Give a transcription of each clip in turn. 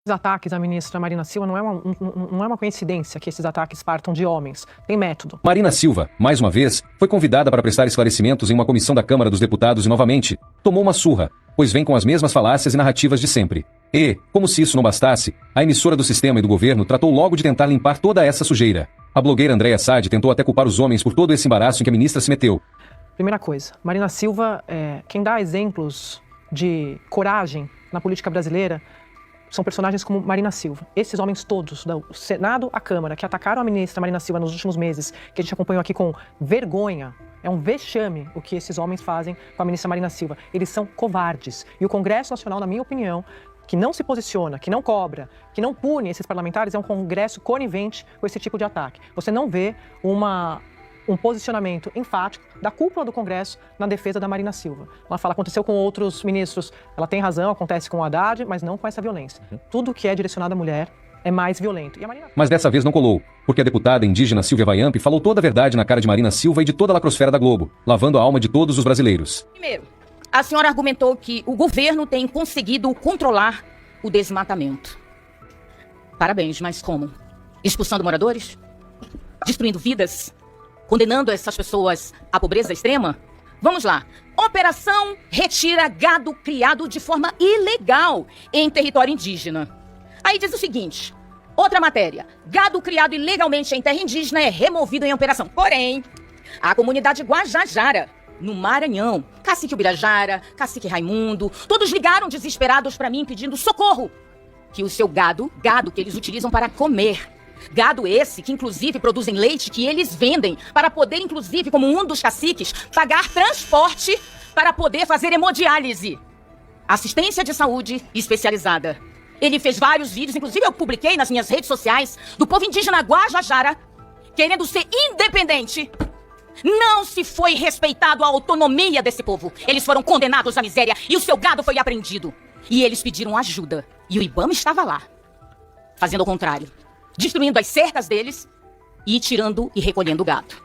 Os ataques à ministra Marina Silva não é uma coincidência que esses ataques partam de homens. Tem método. Marina Silva, mais uma vez, foi convidada para prestar esclarecimentos em uma comissão da Câmara dos Deputados e novamente tomou uma surra, pois vem com as mesmas falácias e narrativas de sempre. E, como se isso não bastasse, a emissora do sistema e do governo tratou logo de tentar limpar toda essa sujeira. A blogueira Andréa Sade tentou até culpar os homens por todo esse embaraço em que a ministra se meteu. Primeira coisa, Marina Silva, quem dá exemplos de coragem na política brasileira são personagens como Marina Silva. Esses homens todos, do Senado à Câmara, que atacaram a ministra Marina Silva nos últimos meses, que a gente acompanhou aqui com vergonha, é um vexame o que esses homens fazem com a ministra Marina Silva. Eles são covardes. E o Congresso Nacional, na minha opinião, que não se posiciona, que não cobra, que não pune esses parlamentares, é um Congresso conivente com esse tipo de ataque. Você não vê um posicionamento enfático da cúpula do Congresso na defesa da Marina Silva. Ela fala, aconteceu com outros ministros, ela tem razão, acontece com o Haddad, mas não com essa violência. Tudo que é direcionado à mulher é mais violento. E a Marina... Mas dessa vez não colou, porque a deputada indígena Silvia Vaiamp falou toda a verdade na cara de Marina Silva e de toda a lacrosfera da Globo, lavando a alma de todos os brasileiros. Primeiro, a senhora argumentou que o governo tem conseguido controlar o desmatamento. Parabéns, mas como? Expulsando moradores? Destruindo vidas? Condenando essas pessoas à pobreza extrema? Vamos lá. Operação retira gado criado de forma ilegal em território indígena. Aí diz o seguinte, outra matéria. Gado criado ilegalmente em terra indígena é removido em operação. Porém, a comunidade Guajajara, no Maranhão, Cacique Ubirajara, Cacique Raimundo, todos ligaram desesperados para mim pedindo socorro. Que o seu gado que eles utilizam para comer. Gado esse que, inclusive, produzem leite que eles vendem para poder, inclusive, como um dos caciques, pagar transporte para poder fazer hemodiálise. Assistência de saúde especializada. Ele fez vários vídeos, inclusive eu publiquei nas minhas redes sociais, do povo indígena Guajajara, querendo ser independente. Não se foi respeitado a autonomia desse povo. Eles foram condenados à miséria e o seu gado foi apreendido. E eles pediram ajuda. E o IBAMA estava lá, fazendo o contrário. Destruindo as cercas deles e tirando e recolhendo o gado.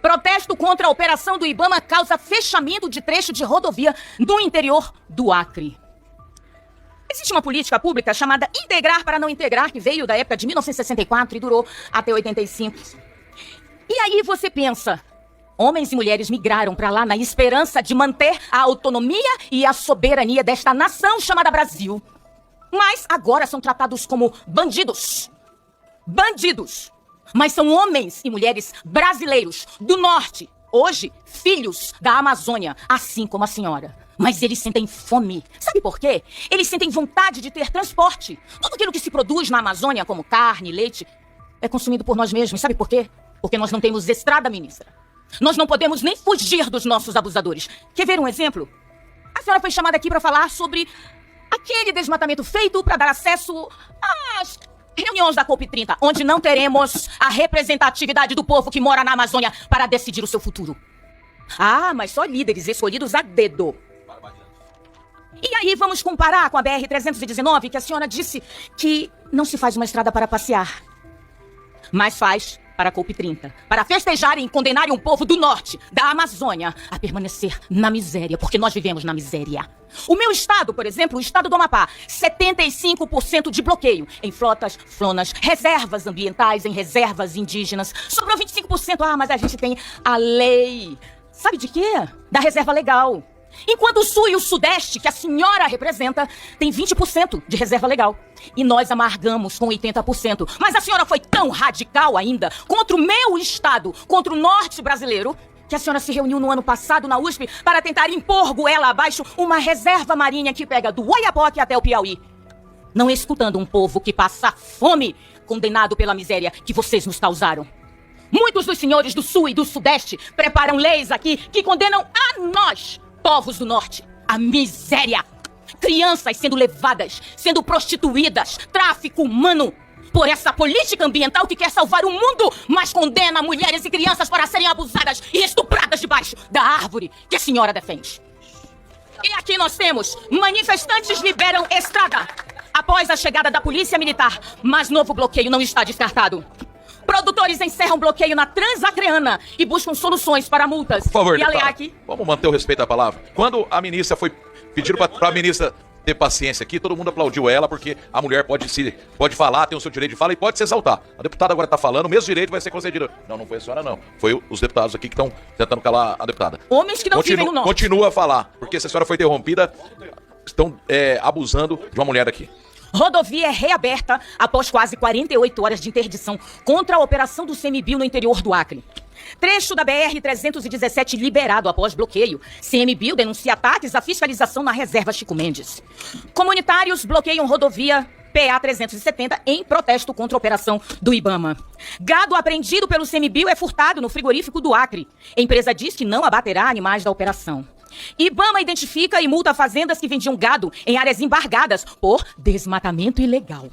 Protesto contra a operação do IBAMA causa fechamento de trecho de rodovia no interior do Acre. Existe uma política pública chamada Integrar para Não Integrar, que veio da época de 1964 e durou até 85. E aí você pensa, homens e mulheres migraram para lá na esperança de manter a autonomia e a soberania desta nação chamada Brasil. Mas agora são tratados como bandidos. Bandidos, mas são homens e mulheres brasileiros do norte, hoje filhos da Amazônia, assim como a senhora. Mas eles sentem fome. Sabe por quê? Eles sentem vontade de ter transporte. Tudo aquilo que se produz na Amazônia, como carne, leite, é consumido por nós mesmos. Sabe por quê? Porque nós não temos estrada, ministra. Nós não podemos nem fugir dos nossos abusadores. Quer ver um exemplo? A senhora foi chamada aqui para falar sobre aquele desmatamento feito para dar acesso às reuniões da COP30, onde não teremos a representatividade do povo que mora na Amazônia para decidir o seu futuro. Ah, mas só líderes escolhidos a dedo. E aí vamos comparar com a BR-319, que a senhora disse que não se faz uma estrada para passear, mas faz para a COP30, para festejarem e condenarem um povo do norte, da Amazônia, a permanecer na miséria, porque nós vivemos na miséria. O meu estado, por exemplo, o estado do Amapá, 75% de bloqueio em flotas, flonas, reservas ambientais, em reservas indígenas. Sobrou 25%, mas a gente tem a lei. Sabe de quê? Da reserva legal. Enquanto o sul e o sudeste, que a senhora representa, tem 20% de reserva legal. E nós amargamos com 80%. Mas a senhora foi tão radical ainda contra o meu estado, contra o norte brasileiro, que a senhora se reuniu no ano passado na USP para tentar impor goela abaixo uma reserva marinha que pega do Oiapoque até o Piauí. Não escutando um povo que passa fome, condenado pela miséria que vocês nos causaram. Muitos dos senhores do sul e do sudeste preparam leis aqui que condenam a nós, povos do norte, a miséria. Crianças sendo levadas, sendo prostituídas, tráfico humano. Por essa política ambiental que quer salvar o mundo, mas condena mulheres e crianças para serem abusadas e estupradas debaixo da árvore que a senhora defende. E aqui nós temos, manifestantes liberam estrada após a chegada da polícia militar, mas novo bloqueio não está descartado. Produtores encerram bloqueio na Transacreana e buscam soluções para multas. Por favor, e a LEAC... vamos manter o respeito à palavra. Quando a ministra foi... Pediram para a ministra ter paciência aqui, todo mundo aplaudiu ela, porque a mulher pode falar, tem o seu direito de fala e pode se exaltar. A deputada agora tá falando, o mesmo direito vai ser concedido. Não foi a senhora, não. Foi os deputados aqui que estão tentando calar a deputada. Homens que não vivem no norte. Continua a falar, porque se a senhora foi interrompida, estão abusando de uma mulher aqui. Rodovia é reaberta após quase 48 horas de interdição contra a operação do CMBio no interior do Acre. Trecho da BR-317 liberado após bloqueio. CMBio denuncia ataques à fiscalização na reserva Chico Mendes. Comunitários bloqueiam rodovia PA-370 em protesto contra a operação do IBAMA. Gado apreendido pelo CMBio é furtado no frigorífico do Acre. A empresa diz que não abaterá animais da operação. IBAMA identifica e multa fazendas que vendiam gado em áreas embargadas por desmatamento ilegal.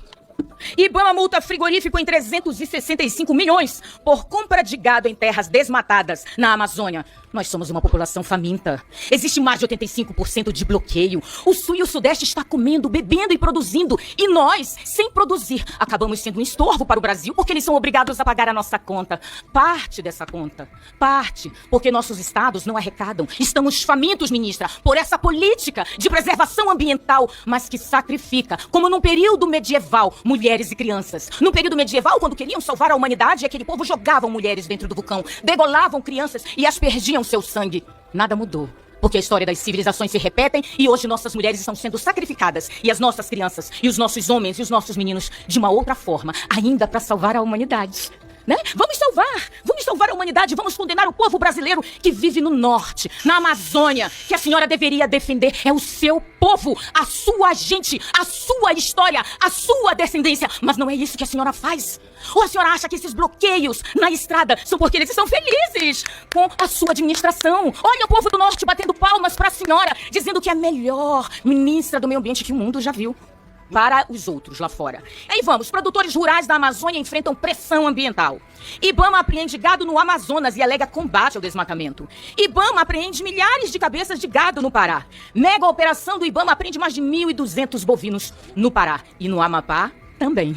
IBAMA multa frigorífico em 365 milhões por compra de gado em terras desmatadas na Amazônia. Nós somos uma população faminta. Existe mais de 85% de bloqueio. O Sul e o Sudeste está comendo, bebendo e produzindo. E nós, sem produzir, acabamos sendo um estorvo para o Brasil porque eles são obrigados a pagar a nossa conta. Parte dessa conta. Parte. Porque nossos estados não arrecadam. Estamos famintos, ministra, por essa política de preservação ambiental, mas que sacrifica, como num período medieval, mulheres e crianças. No período medieval, quando queriam salvar a humanidade, aquele povo jogavam mulheres dentro do vulcão, degolavam crianças e as perdiam seu sangue. Nada mudou. Porque a história das civilizações se repetem e hoje nossas mulheres estão sendo sacrificadas e as nossas crianças e os nossos homens e os nossos meninos de uma outra forma, ainda para salvar a humanidade. Né? Vamos salvar a humanidade, vamos condenar o povo brasileiro que vive no norte, na Amazônia, que a senhora deveria defender. É o seu povo, a sua gente, a sua história, a sua descendência. Mas não é isso que a senhora faz. Ou a senhora acha que esses bloqueios na estrada são porque eles estão felizes com a sua administração? Olha o povo do norte batendo palmas para a senhora, dizendo que é a melhor ministra do meio ambiente que o mundo já viu. Para os outros lá fora. E aí vamos, produtores rurais da Amazônia enfrentam pressão ambiental. IBAMA apreende gado no Amazonas e alega combate ao desmatamento. IBAMA apreende milhares de cabeças de gado no Pará. Mega operação do IBAMA apreende mais de 1.200 bovinos no Pará. E no Amapá também.